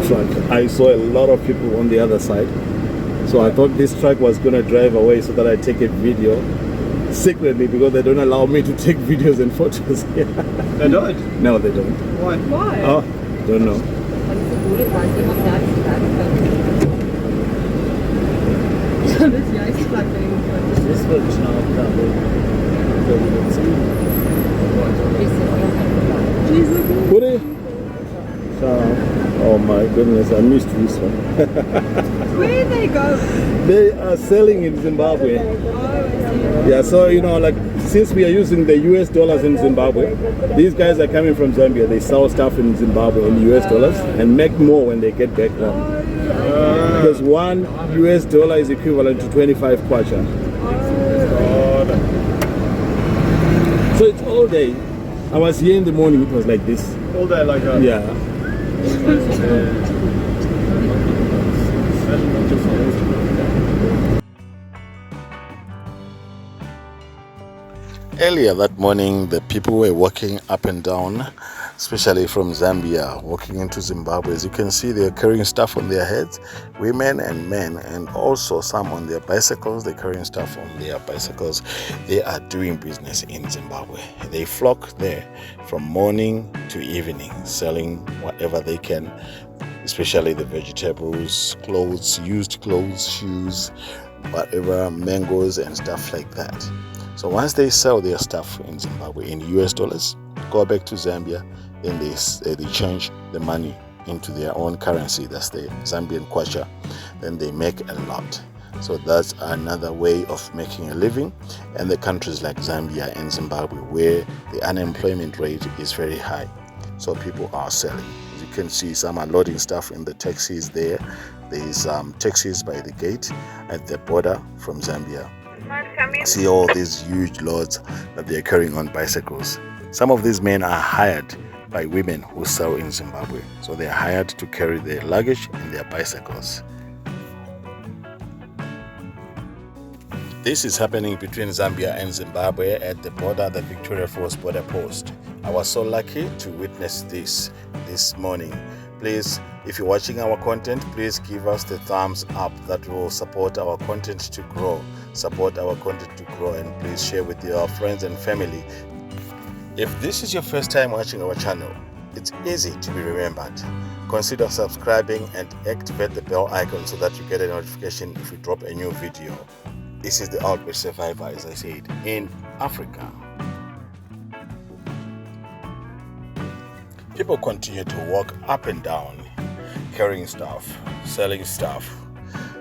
truck. I saw a lot of people on the other side. So I thought this truck was going to drive away so that I take a video secretly, because they don't allow me to take videos and photos here. They don't? No, they don't. Why? Why? Oh, don't know. Dus jij is vlak tegen. This looks not that Puri? Oh my goodness, I missed this one. Where they go? They are selling in Zimbabwe. Yeah, so like since we are using the US dollars in Zimbabwe, these guys are coming from Zambia. They sell stuff in Zimbabwe in US dollars and make more when they get back home. Because one US dollar is equivalent to 25 kwacha. So it's all day. I was here in the morning, it was like this. all day like that? Yeah. Earlier that morning, the people were walking up and down, especially from Zambia, walking into Zimbabwe. As you can see, they're carrying stuff on their heads, women and men, and also some on their bicycles. They're carrying stuff on their bicycles. They are doing business in Zimbabwe. They flock there from morning to evening, selling whatever they can, especially the vegetables, clothes, used clothes, shoes, whatever, mangoes and stuff like that. So once they sell their stuff in Zimbabwe in US dollars, go back to Zambia, then they change the money into their own currency, that's the Zambian kwacha, then they make a lot. So that's another way of making a living. And the countries like Zambia and Zimbabwe, where the unemployment rate is very high, so people are selling. As you can see, some are loading stuff in the taxis there. There's taxis by the gate at the border from Zambia. See all these huge loads that they're carrying on bicycles. Some of these men are hired by women who sell in Zimbabwe. So they're hired to carry their luggage and their bicycles. This is happening between Zambia and Zimbabwe at the border, the Victoria Falls border post. I was so lucky to witness this morning. Please, if you're watching our content, please give us the thumbs up. That will support our content to grow. And please share with your friends and family. If this is your first time watching our channel, it's easy to be remembered. Consider subscribing and activate the bell icon so that you get a notification if we drop a new video. This is the Outbreak Survivor, as I said, in Africa. People continue to walk up and down, carrying stuff, selling stuff.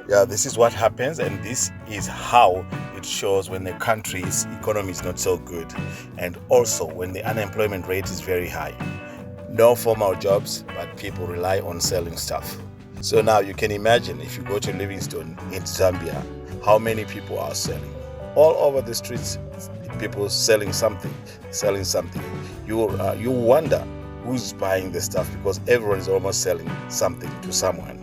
Yeah, this is what happens, and this is how it shows when the country's economy is not so good, and also when the unemployment rate is very high. No formal jobs, but people rely on selling stuff. So now you can imagine, if you go to Livingstone in Zambia, how many people are selling. All over the streets, people selling something. You wonder who's buying the stuff, because everyone is almost selling something to someone.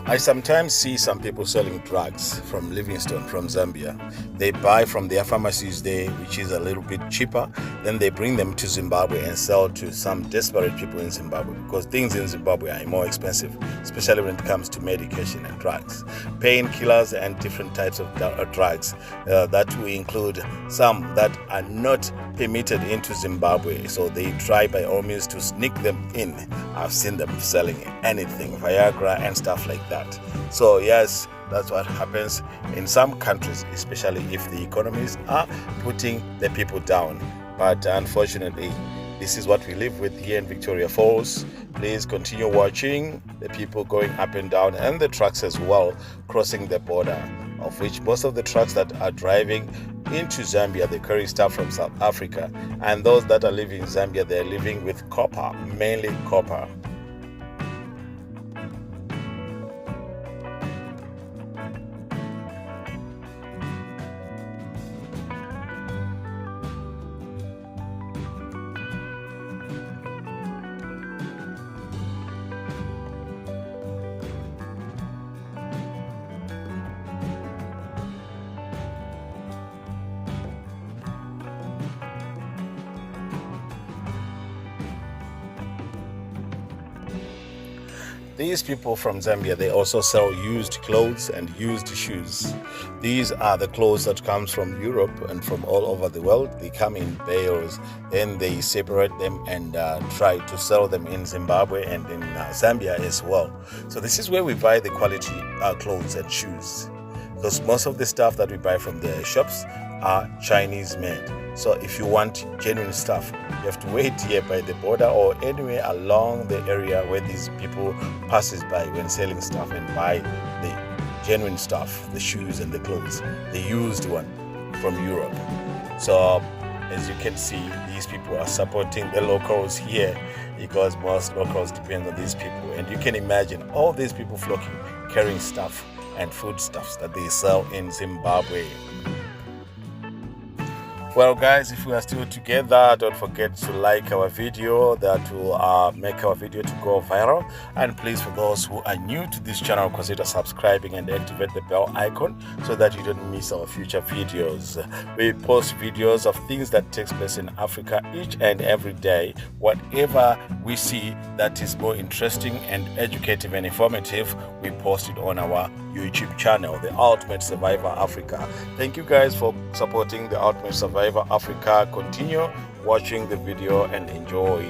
I sometimes see some people selling drugs from Livingstone, from Zambia. They buy from their pharmacies there, which is a little bit cheaper. Then they bring them to Zimbabwe and sell to some desperate people in Zimbabwe, because things in Zimbabwe are more expensive, especially when it comes to medication and drugs. Painkillers and different types of drugs that will include some that are not permitted into Zimbabwe. So they try by all means to sneak them in. I've seen them selling anything, Viagra and stuff like that. So yes, that's what happens in some countries, especially if the economies are putting the people down. But unfortunately, this is what we live with here in Victoria Falls. Please continue watching the people going up and down, and the trucks as well crossing the border, of which most of the trucks that are driving into Zambia, they carry stuff from South Africa, and those that are living in Zambia, they're living with copper, mainly copper. these people from Zambia, they also sell used clothes and used shoes. These are the clothes that comes from Europe and from all over the world. They come in bales, then they separate them and try to sell them in Zimbabwe and in Zambia as well. So this is where we buy the quality clothes and shoes, because most of the stuff that we buy from the shops are Chinese made. So if you want genuine stuff, you have to wait here by the border or anywhere along the area where these people passes by when selling stuff and buy the genuine stuff, the shoes and the clothes, the used one from Europe. So as you can see, these people are supporting the locals here, because most locals depend on these people. And you can imagine all these people flocking, carrying stuff and foodstuffs that they sell in Zimbabwe. Well guys, if we are still together, don't forget to like our video. That will make our video to go viral. And please, for those who are new to this channel, consider subscribing and activate the bell icon so that you don't miss our future videos. We post videos of things that takes place in Africa each and every day. Whatever we see that is more interesting and educative and informative, we post it on our YouTube channel, The Ultimate Survivor Africa. Thank you guys for supporting The Ultimate Survivor Africa. Continue watching the video and enjoy.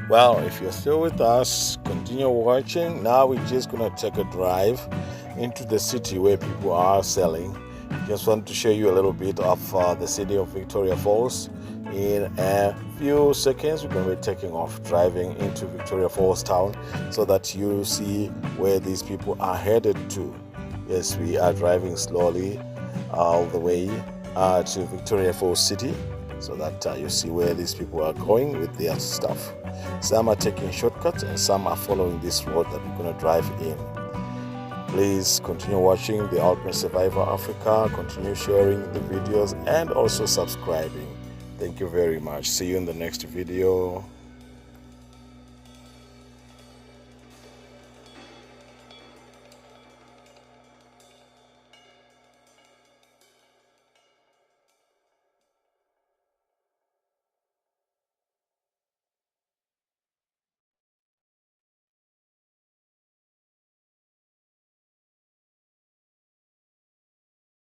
Well, if you're still with us, continue watching. Now we're just gonna take a drive into the city where people are selling. Just want to show you a little bit of the city of Victoria Falls. In a few seconds, we're going to be taking off, driving into Victoria Falls town so that you see where these people are headed to. Yes, we are driving slowly all the way to Victoria Falls city, so that you see where these people are going with their stuff. Some are taking shortcuts and some are following this road that we're going to drive in. Please continue watching The Ultimate Survivor Africa, continue sharing the videos and also subscribing. Thank you very much. See you in the next video.